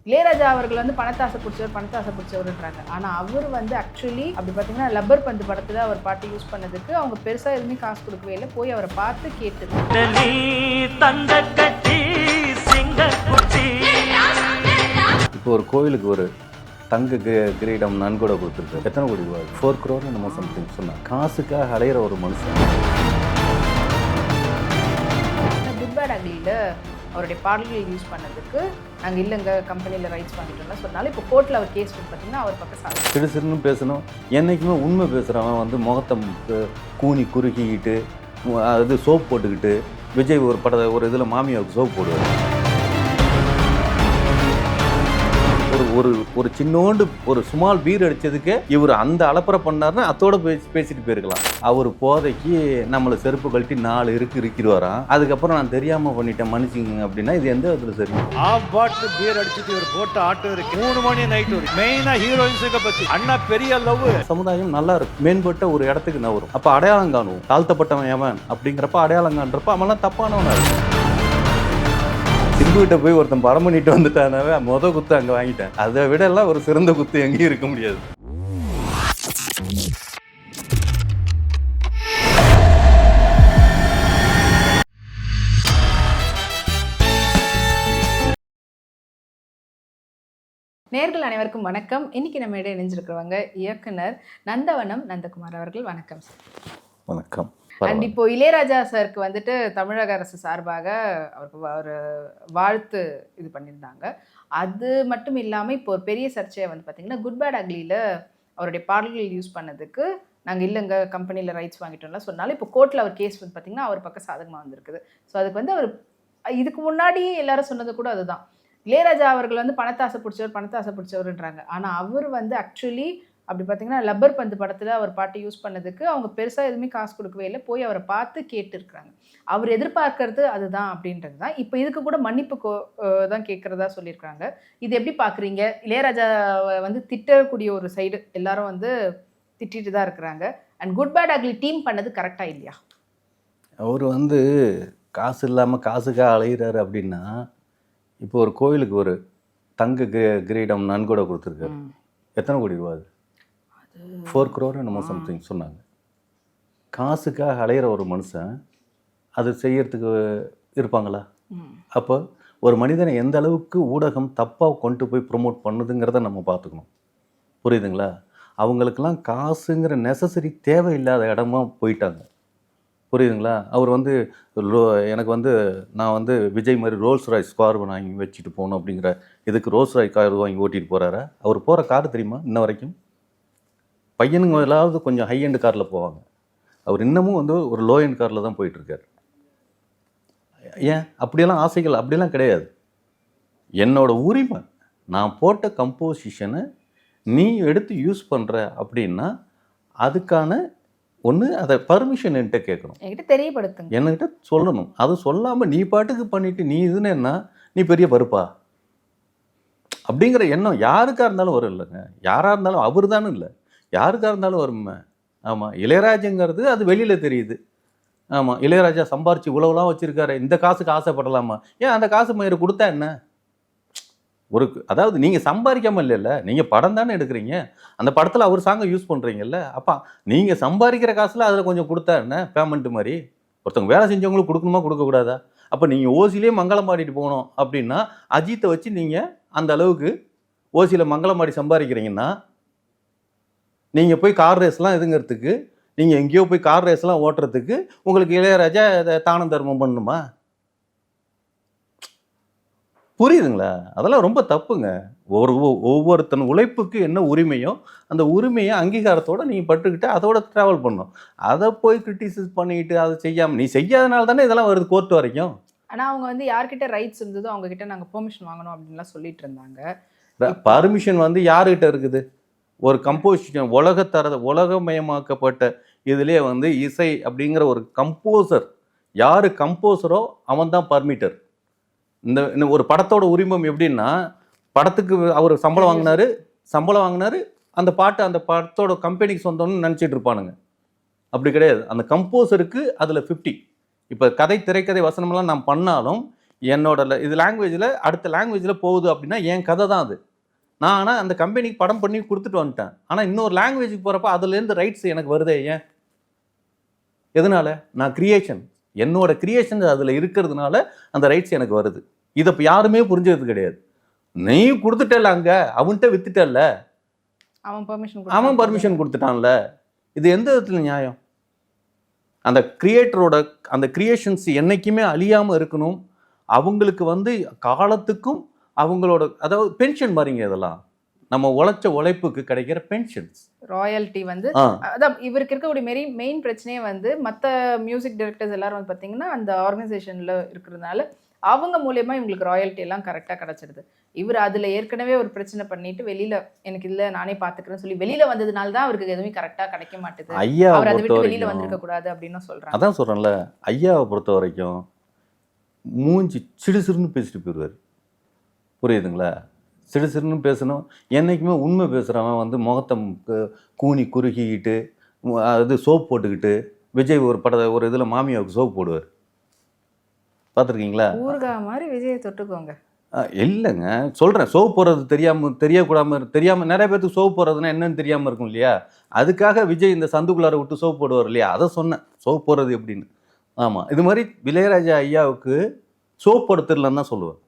இளையராஜா அவர்கள் வந்து பணத்தாசை பிடிச்சவருன்றாங்க. ஆனால் அவர் வந்து ஆக்சுவலி அப்படி பார்த்தீங்கன்னா லப்பர் பந்து படத்தில் அவர் பாட்டு யூஸ் பண்ணதுக்கு அவங்க பெருசாக எதுவுமே காசு கொடுக்கவே இல்லை. போய் அவரை பார்த்து கேட்டு இப்போ ஒரு கோயிலுக்கு ஒரு தங்க கிரீடம் நன்கொடை கொடுத்துருக்கு. எத்தனை கோடி ரூபாய்? 4 crore என்னமோ சம்திங் சொன்னாங்க. காசுக்காக அலையிற ஒரு மனுஷன். குட் பேட் அக்லியில் அவருடைய பாடல்கள் யூஸ் பண்ணதுக்கு நாங்கள் இல்லைங்க கம்பெனியில் ரைட்ஸ் வாங்கிட்டோம்னா சொன்னாலும் இப்போ கோர்ட்டில் அவர் கேஸ் பார்த்தீங்கன்னா அவர் பக்கம் சாப்பிட்டு சிறுசிறுன்னு பேசணும். என்றைக்குமே உண்மை பேசுகிறவன் வந்து முகத்தை கூனி குறுக்கிக்கிட்டு அது சோப் போட்டுக்கிட்டு விஜய் ஒரு இதில் மாமியாவுக்கு சோப் போடுவார். ஒரு சின்னோண்டு ஒரு சுமால் பீர் அடித்ததுக்கு இவர் அந்த அலப்பறை பண்ணாருன்னா அதோட பேசிட்டு போயிருக்கலாம். அவர் போதைக்கு நம்மளை செருப்பு கழட்டி 4 இருக்கிறாராம். அதுக்கப்புறம் நான் தெரியாமல் பண்ணிட்டேன் மன்னிச்சிங்க அப்படின்னா இது எந்த விதத்துல சரி? ஆஃப் பாட்டில் பீர் அடிச்சுட்டு இவர் போட்ட ஆட்டோ இருக்கு 3 மணி நைட் வரைக்கும். மெயினா ஹீரோயின்ஸுக்கு பத்தி அண்ணா பெரிய லவ். சமுதாயம் நல்லா இருக்கும், மேம்பட்ட ஒரு இடத்துக்கு நவரும். அப்போ அடையாளம் காணுவோம். தாழ்த்தப்பட்டவன் எவன் அப்படிங்கிறப்ப அடையாளம் காண்றப்ப அவன்லாம் தப்பானவனா இருக்கும். சிம்புகிட்ட போய் ஒருத்தன் படம் பண்ணிட்டு வந்துட்டானாவே குத்து அங்கே வாங்கிட்டேன். அதை விட எல்லாம் ஒரு சிறந்த குத்து எங்கேயும் இருக்க முடியாது. நேர்கள் அனைவருக்கும் வணக்கம். இன்னைக்கு நம்ம இடையே இணைஞ்சிருக்கிறவங்க இயக்குனர் நந்தவனம் நந்தகுமார் அவர்கள். வணக்கம் சார். வணக்கம். அண்ட் இப்போ இளையராஜா சாருக்கு வந்துட்டு தமிழக அரசு சார்பாக அவருக்கு ஒரு வாழ்த்து இது பண்ணியிருந்தாங்க. அது மட்டும் இல்லாமல் இப்போ ஒரு பெரிய சர்ச்சையை வந்து பார்த்தீங்கன்னா குட் பேட் அக்லியில் அவருடைய பாடல்கள் யூஸ் பண்ணதுக்கு நாங்கள் இல்லைங்க கம்பெனியில் ரைட்ஸ் வாங்கிட்டோம்லாம் சொன்னாலும் இப்போ கோர்ட்டில் அவர் கேஸ் வந்து பார்த்திங்கன்னா அவர் பக்கம் சாதகமாக வந்திருக்குது. ஸோ அதுக்கு வந்து அவர் இதுக்கு முன்னாடியே எல்லாரும் சொன்னது கூட அதுதான். இளையராஜா அவர்கள் வந்து பணத்தாசை பிடிச்சவருன்றாங்க. ஆனால் அவர் வந்து ஆக்சுவலி அப்படி பார்த்தீங்கன்னா லப்பர் பந்து படத்தில் அவர் பாட்டு யூஸ் பண்ணதுக்கு அவங்க பெருசாக எதுவுமே காசு கொடுக்கவே இல்லை. போய் அவரை பார்த்து கேட்டுருக்குறாங்க. அவர் எதிர்பார்க்கறது அதுதான் அப்படின்றது தான். இப்போ இதுக்கு கூட மன்னிப்பு தான் கேட்குறதா சொல்லியிருக்காங்க. இது எப்படி பார்க்குறீங்க? இளையராஜா வந்து திட்டக்கூடிய ஒரு சைடு எல்லாரும் வந்து திட்டிட்டு தான் இருக்கிறாங்க. And good bad ugly team பண்ணது கரெக்டாக இல்லையா? அவர் வந்து காசு இல்லாமல் காசுக்காக அலைகிறாரு அப்படின்னா, இப்போ ஒரு கோயிலுக்கு ஒரு தங்க கிரீடம் நன்கொடை கொடுத்துருக்காரு. எத்தனை கோடி ரூபாய்? 4 crore என்னமோ சம்திங் சொன்னாங்க. காசுக்காக அலையிற ஒரு மனுஷன் அது செய்யறதுக்கு இருப்பாங்களா? அப்போ ஒரு மனிதனை எந்த அளவுக்கு ஊடகம் தப்பாக கொண்டு போய் ப்ரொமோட் பண்ணுதுங்கிறத நம்ம பார்த்துக்கணும். புரியுதுங்களா? அவங்களுக்கெல்லாம் காசுங்கிற நெசசரி தேவையில்லாத இடமா போயிட்டாங்க. புரியுதுங்களா? அவர் வந்து எனக்கு வந்து நான் வந்து விஜய் மாதிரி ரோல்ஸ் ராய்ஸ் கார் வாங்கி வச்சுட்டு போகணும் அப்படிங்கிற இதுக்கு ரோல்ஸ் ராய்ஸ் கார் வாங்கி ஓட்டிகிட்டு போகிறாரா? அவர் போகிற கார் தெரியுமா? இன்ன வரைக்கும் பையனுங்க எல்லாவது கொஞ்சம் ஹை எண்ட் காரில் போவாங்க. அவர் இன்னமும் வந்து ஒரு லோ எண்ட் காரில் தான் போயிட்டுருக்கார். ஏன் அப்படியெல்லாம் ஆசைகள் அப்படியெல்லாம் கிடையாது. என்னோட உரிமை, நான் போட்ட கம்போசிஷனை நீ எடுத்து யூஸ் பண்ணுற அப்படின்னா அதுக்கான ஒன்று அதை பர்மிஷன் என்கிட்ட கேட்கணும், என்கிட்ட தெரியப்படுத்துங்க, என்கிட்ட சொல்லணும். அது சொல்லாமல் நீ பாட்டுக்கு பண்ணிவிட்டு நீ இதுன்னு என்ன நீ பெரிய பருப்பா அப்படிங்கிற எண்ணம் யாருக்காக இருந்தாலும் வரும் இல்லைங்க. யாராக இருந்தாலும் அவர் தானே இல்லை, யாருக்காக இருந்தாலும் வருமே. ஆமாம், இளையராஜங்கிறது அது வெளியில் தெரியுது. ஆமாம், இளையராஜா சம்பாரிச்சு இவ்வளவுலாம் வச்சுருக்காரு, இந்த காசுக்கு ஆசைப்படலாமா? ஏன் அந்த காசு மயிரை கொடுத்தா என்ன? அதாவது நீங்கள் சம்பாதிக்காமல் இல்லைல்ல, நீங்கள் படம் தானே எடுக்கிறீங்க. அந்த படத்தில் அவர் சாங்கை யூஸ் பண்ணுறீங்கல்ல. அப்போ நீங்கள் சம்பாதிக்கிற காசில் அதில் கொஞ்சம் கொடுத்தா என்ன? பேமெண்ட் மாதிரி ஒருத்தவங்க வேலை செஞ்சவங்களுக்கு கொடுக்கணுமா கொடுக்கக்கூடாதா? அப்போ நீங்கள் ஓசிலே மங்களம் பாடிட்டு போகணும் அப்படின்னா அஜித்தை வச்சு நீங்கள் அந்த அளவுக்கு ஓசியில் மங்களம் பாடி சம்பாதிக்கிறீங்கன்னா நீங்கள் போய் கார் ரேஸ்லாம் எதுங்கிறதுக்கு, நீங்கள் எங்கேயோ போய் கார் ரேஸ்லாம் ஓட்டுறதுக்கு உங்களுக்கு இளையராஜா தானம் தர்மம் பண்ணணுமா? புரியுதுங்களா? அதெல்லாம் ரொம்ப தப்புங்க. ஒவ்வொருத்தன் உழைப்புக்கு என்ன உரிமையோ அந்த உரிமையை அங்கீகாரத்தோடு நீங்கள் பட்டுக்கிட்டு அதோட ட்ராவல் பண்ணணும். அதை போய் கிரிட்டிசைஸ் பண்ணிக்கிட்டு அதை செய்யாமல் நீ செய்யாதனால தானே இதெல்லாம் வருது கோர்ட் வரைக்கும். ஆனால் அவங்க வந்து யார்கிட்ட ரைட்ஸ் இருந்ததோ அவங்ககிட்ட நாங்கள் பெர்மிஷன் வாங்கணும் அப்படின்லாம் சொல்லிட்டு இருந்தாங்க. பர்மிஷன் வந்து யாருக்கிட்ட இருக்குது? ஒரு கம்போசிஷன் உலகமயமாக்கப்பட்ட இதுலேயே வந்து இசை அப்படிங்கிற ஒரு கம்போசர், யார் கம்போசரோ அவன் தான் பர்மிட்டர். இந்த ஒரு படத்தோட உரிமம் எப்படின்னா, படத்துக்கு அவர் சம்பளம் வாங்கினாரு, அந்த பாட்டு அந்த படத்தோட கம்பெனிக்கு சொந்தம்னு நினச்சிட்டு இருப்பானுங்க. அப்படி கிடையாது. அந்த கம்போசருக்கு அதில் 50. இப்போ கதை திரைக்கதை வசனமெல்லாம் நான் பண்ணாலும் இது லாங்குவேஜில் அடுத்த லாங்குவேஜில் போகுது அப்படின்னா என் கதை தான் அது. நான் ஆனால் அந்த கம்பெனிக்கு படம் பண்ணி கொடுத்துட்டு வந்துட்டேன். ஆனால் இன்னொரு லாங்குவேஜுக்கு போகிறப்ப அதுலேருந்து ரைட்ஸ் எனக்கு வருதே ஏன்? எதனால? நான் கிரியேஷன், என்னோட கிரியேஷன் அதில் இருக்கிறதுனால அந்த ரைட்ஸ் எனக்கு வருது. இதை இப்போ யாருமே புரிஞ்சது கிடையாது. நீ கொடுத்துட்டல, அங்கே அவன்கிட்ட வித்துட்டல, அவன் பர்மிஷன் கொடுத்துட்டான்ல, இது எந்த விதத்தில் நியாயம்? அந்த கிரியேட்டரோட அந்த கிரியேஷன்ஸ் என்னைக்குமே அழியாமல் இருக்கணும். அவங்களுக்கு வந்து காலத்துக்கும் அவங்களோட, அதாவது பென்ஷன் மாதிரிங்க, இதெல்லாம் நம்ம உழைச்ச உழைப்புக்கு கிடைக்கிற பென்ஷன்ஸ், ராயல்ட்டி வந்து அதான் இவருக்கு இருக்கக்கூடிய மெயின் பிரச்சனையே வந்து மற்ற மியூசிக் டைரக்டர்ஸ் எல்லாரும் வந்து பார்த்தீங்கன்னா அந்த ஆர்கனைசேஷனில் இருக்கிறதுனால அவங்க மூலயமா இவங்களுக்கு ராயல்ட்டி எல்லாம் கரெக்டாக கிடச்சிடுது. இவர் அதில் ஏற்கனவே ஒரு பிரச்சனை பண்ணிட்டு வெளியில் எனக்கு இல்லை நானே பார்த்துக்கிறேன்னு சொல்லி வெளியில் வந்ததுனால தான் அவருக்கு எதுவுமே கரெக்டாக கிடைக்க மாட்டேது. ஐயா அவர் அதை விட்டு வெளியில் வந்திருக்க கூடாது அப்படின்னு சொல்கிறாங்க. அதான் சொல்கிறேன்ல, ஐயாவை பொறுத்த வரைக்கும் மூஞ்சி சிடுசிறுன்னு பேசிட்டு போயிடுவார். புரியுதுங்களா? சிடுசிறுன்னு பேசணும். என்றைக்குமே உண்மை பேசுகிறவன் வந்து முகத்தை கூனி குறுகிக்கிட்டு அது சோப் போட்டுக்கிட்டு, விஜய் ஒரு இதில் மாமியாவுக்கு சோப் போடுவார், பார்த்துருக்கீங்களா? ஊர்கா மாதிரி விஜயை தொட்டுக்கோங்க. இல்லைங்க, சொல்கிறேன், சோப் போடுறது தெரியாமல் நிறைய பேருக்கு சோப் போடுறதுன்னா என்னன்னு தெரியாமல் இருக்கும் இல்லையா? அதுக்காக விஜய் இந்த சந்துக்குள்ளார விட்டு சோப் போடுவார் இல்லையா? அதை சொன்னேன், சோப் போடுறது எப்படின்னு. ஆமாம், இது மாதிரி இளையராஜா ஐயாவுக்கு சோப் போட தெரியலன்னு தான் சொல்லுவேன்.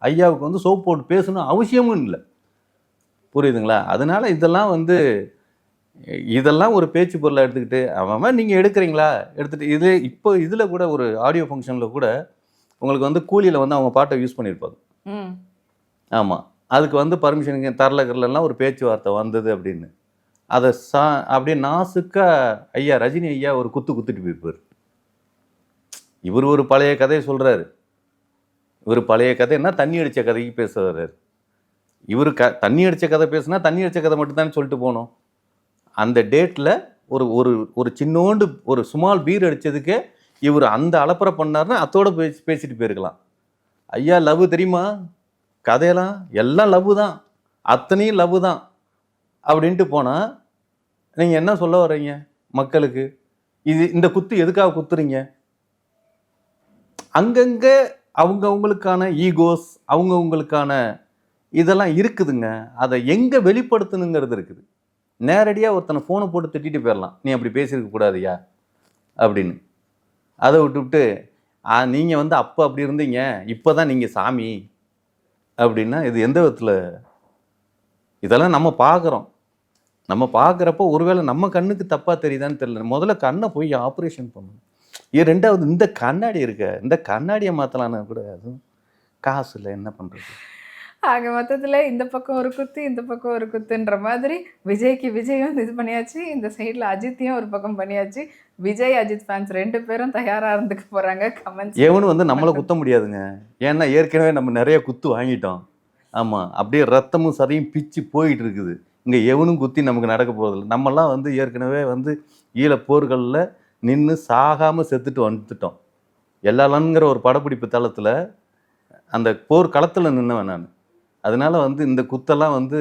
ஐயாவுக்கு வந்து சோப் போட்டு பேசணும் அவசியமும் இல்லை. புரியுதுங்களா? அதனால இதெல்லாம் ஒரு பேச்சு பொருளை எடுத்துக்கிட்டு அவன் நீங்கள் எடுக்கிறீங்களா எடுத்துகிட்டு இப்போ இதில் கூட ஒரு ஆடியோ ஃபங்க்ஷனில் கூட உங்களுக்கு வந்து கூலியில் வந்து அவங்க பாட்டை யூஸ் பண்ணியிருப்பாங்க. ஆமாம், அதுக்கு வந்து பர்மிஷன் தரலலாம் ஒரு பேச்சுவார்த்தை வந்தது அப்படின்னு. அதை அப்படியே நாசுக்கா ஐயா ரஜினி ஐயா ஒரு குத்துட்டு போயிருப்பார். இவர் ஒரு பழைய கதையை சொல்கிறாரு. இவர் பழைய கதைன்னா தண்ணி அடித்த கதைக்கு பேசுகிறாரு. இவர் தண்ணி அடித்த கதை பேசுனா தண்ணி அடித்த கதை மட்டும்தான் சொல்லிட்டு போனோம். அந்த டேட்டில் ஒரு சின்னோண்டு ஒரு சுமால் பீர் அடித்ததுக்கே இவர் அந்த அலப்பறை பண்ணார்னா அதோட பேசிட்டு போயிருக்கலாம். ஐயா லவ் தெரியுமா, கதையெல்லாம் எல்லாம் லவ் தான், அத்தனையும் லவ் தான் அப்படின்ட்டு போனால் நீங்கள் என்ன சொல்ல வர்றீங்க மக்களுக்கு? இந்த குத்து எதுக்காக குத்துறீங்க? அங்கங்கே அவங்கவுங்களுக்கான ஈகோஸ், அவங்கவுங்களுக்கான இதெல்லாம் இருக்குதுங்க. அதை எங்கே வெளிப்படுத்தணுங்கிறது இருக்குது. நேரடியாக ஒருத்தனை ஃபோனை போட்டு திட்டிட்டு போயிடலாம், நீ அப்படி பேசியிருக்க கூடாதுயா அப்படின்னு. அதை விட்டுவிட்டு நீங்கள் வந்து அப்போ அப்படி இருந்தீங்க, இப்போ தான் நீங்கள் சாமி அப்படின்னா இது எந்த விதத்தில்? இதெல்லாம் நம்ம பார்க்குறோம். நம்ம பார்க்குறப்போ ஒருவேளை நம்ம கண்ணுக்கு தப்பாக தெரியுதான்னு தெரியல. முதல்ல கண்ணை போய் ஆப்ரேஷன் பண்ணணும். ரெண்டாவது இந்த கண்ணாடி இருக்க, இந்த கண்ணாடியை மாற்றலான்னு கூட அதுவும் காசு இல்லை, என்ன பண்ணுறது? ஆக மொத்தத்தில் இந்த பக்கம் ஒரு குத்து இந்த பக்கம் ஒரு குத்துன்ற மாதிரி விஜய்க்கு விஜயும் இது பண்ணியாச்சு, இந்த சைடில் அஜித்தையும் ஒரு பக்கம் பண்ணியாச்சு. விஜய் அஜித் ஃபேன்ஸ் 2 பேரும் தயாராக இருந்துக்க போகிறாங்க. கமெண்ட்ஸ் எவனும் வந்து நம்மளை குத்த முடியாதுங்க. ஏன்னா ஏற்கனவே நம்ம நிறைய குத்து வாங்கிட்டோம். ஆமாம், அப்படியே ரத்தமும் சதையும் பிச்சு போயிட்டு இருக்குது. இங்கே எவனும் குத்தி நமக்கு நடக்க போகிறதில்ல. நம்மலாம் வந்து ஏற்கனவே வந்து ஈழப் போர்களில் நின்று சாகாமல் செத்துட்டு வந்துட்டோம். எல்லாலங்கிற ஒரு படப்பிடிப்பு தளத்தில் அந்த போர் களத்தில் நின்னவன் நான். அதனால வந்து இந்த குத்தெல்லாம் வந்து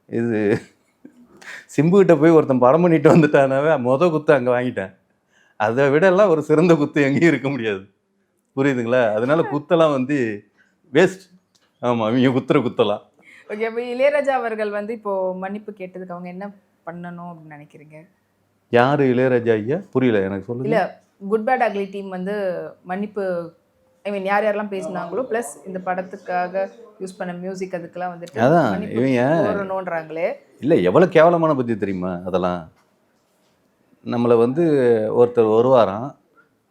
இது சிம்புக்கிட்ட போய் ஒருத்தன் படம் பண்ணிட்டு வந்துட்டானாவே குத்து அங்கே வாங்கிட்டேன். அதை விட எல்லாம் ஒரு சிறந்த குத்து எங்கேயும் இருக்க முடியாது. புரியுதுங்களா? அதனால குத்தெல்லாம் வந்து வேஸ்ட். ஆமாம், அவங்க குத்தலாம். ஓகே, அப்போ இளையராஜா அவர்கள் வந்து இப்போது மன்னிப்பு கேட்டதுக்கு அவங்க என்ன பண்ணணும் அப்படின்னு நினைக்கிறீங்க? யார் இளையராஜா ஐயா? புரியல எனக்கு, சொல்லுங்க. இல்லை, குட் பேட் அக்லி டீம் வந்து மன்னிப்பு, ஐ மீன் யாரெல்லாம் பேசினாங்களோ ப்ளஸ் இந்த படத்துக்காக யூஸ் பண்ண மியூசிக் அதுக்கெல்லாம் வந்துட்டு அதான் இவங்க போடணுன்றாங்களே. இல்லை, எவ்வளோ கேவலமான பற்றி தெரியுமா? அதெல்லாம் நம்மளை வந்து ஒருத்தர் வருவாராம்,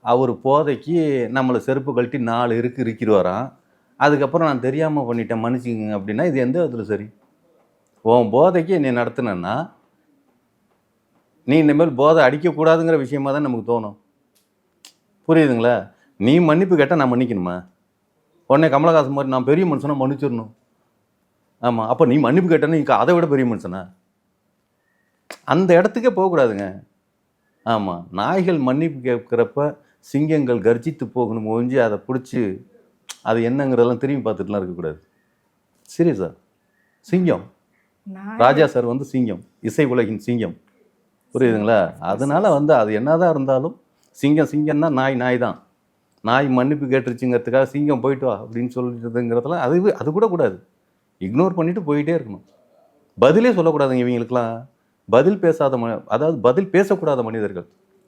அவர் போதைக்கு நம்மளை செருப்பு கழட்டி 4 இருக்கிறாராம். அதுக்கப்புறம் நான் தெரியாமல் பண்ணிட்டேன் மன்னிச்சுங்க அப்படின்னா இது எந்த விதத்தில் சரி? உன் போதைக்கு என்னை நடத்தினேன்னா நீ இனிமேல் போதை அடிக்கக்கூடாதுங்கிற விஷயமா தான் நமக்கு தோணும். புரியுதுங்களா? நீ மன்னிப்பு கேட்டால் நான் மன்னிக்கணுமா? உடனே கமலஹாசன் மாதிரி நான் பெரிய மனுஷனா மன்னிச்சிடணும். ஆமாம், அப்போ நீ மன்னிப்பு கேட்டேன்னா நீ அதை விட பெரிய மனுஷனா? அந்த இடத்துக்கே போகக்கூடாதுங்க. ஆமாம், நாய்கள் மன்னிப்பு கேட்குறப்ப சிங்கங்கள் கர்ஜித்து போகணும் ஒழிஞ்சு அதை பிடிச்சி அது என்னங்கிறதெல்லாம் திரும்பி பார்த்துட்டுலாம் இருக்கக்கூடாது. சீரியஸா, சிங்கம் ராஜா சார் வந்து சிங்கம், இசை உலகின் சிங்கம். புரியுதுங்களா? அதனால வந்து அது என்னதான் இருந்தாலும் சிங்கம்னா நாய் தான். நாய் மன்னிப்பு கேட்டுருச்சுங்கிறதுக்காக சிங்கம் போயிட்டு வா அப்படின்னு சொல்லிட்டுங்கிறதுலாம் அது கூட கூடாது. இக்னோர் பண்ணிவிட்டு போயிட்டே இருக்கணும். பதிலே சொல்லக்கூடாதுங்க இவங்களுக்கெல்லாம். பதில் பேசாத அதாவது பதில் பேசக்கூடாத மனிதர்கள்,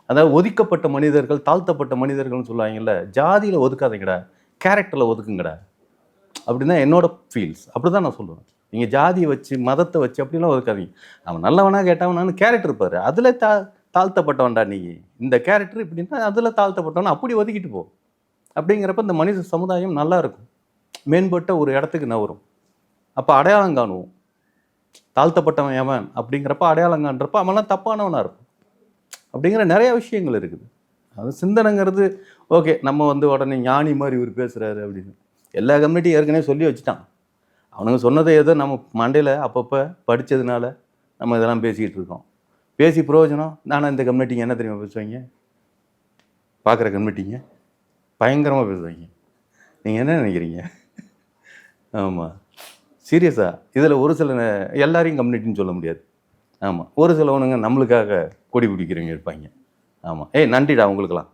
அதாவது ஒதுக்கப்பட்ட மனிதர்கள், தாழ்த்தப்பட்ட மனிதர்கள்னு சொல்லுவாங்கல்ல, ஜாதியில் ஒதுக்காதீங்கடா, கேரக்டரில் ஒதுக்குங்கடா அப்படின்னா என்னோட ஃபீல்ஸ். அப்படி தான் நான் சொல்லுவேன். நீங்கள் ஜாதியை வச்சு மதத்தை வச்சு அப்படிலாம் ஒதுக்காதீங்க. அவன் நல்லவனா கேட்டவனான்னு கேரக்டர் இருப்பார், அதில் தாழ்த்தப்பட்டவன்டா நீ, இந்த கேரக்டர் இப்படின்னா அதில் தாழ்த்தப்பட்டவன் அப்படி ஒதுக்கிட்டு போ. அப்படிங்கிறப்ப இந்த மனித சமுதாயம் நல்லா இருக்கும், மேம்பட்ட ஒரு இடத்துக்கு நவரும். அப்போ அடையாளம் காணுவோம். தாழ்த்தப்பட்டவன் எவன் அப்படிங்கிறப்ப அடையாளம் காண்றப்ப அவன்லாம் தப்பானவனாக இருக்கும். அப்படிங்கிற நிறைய விஷயங்கள் இருக்குது. அது சிந்தனைங்கிறது ஓகே. நம்ம வந்து உடனே ஞானி மாதிரி இவர் பேசுகிறாரு அப்படின்னு எல்லா கம்யூனிட்டியும் ஏற்கனவே சொல்லி வச்சுட்டான். அவனுங்க சொன்னதை ஏதோ நம்ம மண்டையில் அப்பப்போ படித்ததுனால நம்ம இதெல்லாம் பேசிக்கிட்டு இருக்கோம். பேசி பிரயோஜனம். நானும் இந்த கம்யூனிட்டிங்க என்ன தெரியுமா பேசுவாங்க, பார்க்குற கம்யூனிட்டிங்க பயங்கரமாக பேசுவாங்க. நீங்கள் என்ன நினைக்கிறீங்க? ஆமாம், சீரியஸாக. இதில் ஒரு சில எல்லாரையும் கம்யூனிட்டின்னு சொல்ல முடியாது. ஆமாம், ஒரு சிலவனுங்க நம்மளுக்காக கொடி பிடிக்கிறவங்க இருப்பாங்க. ஆமாம், நன்றிடா உங்களுக்கெல்லாம்.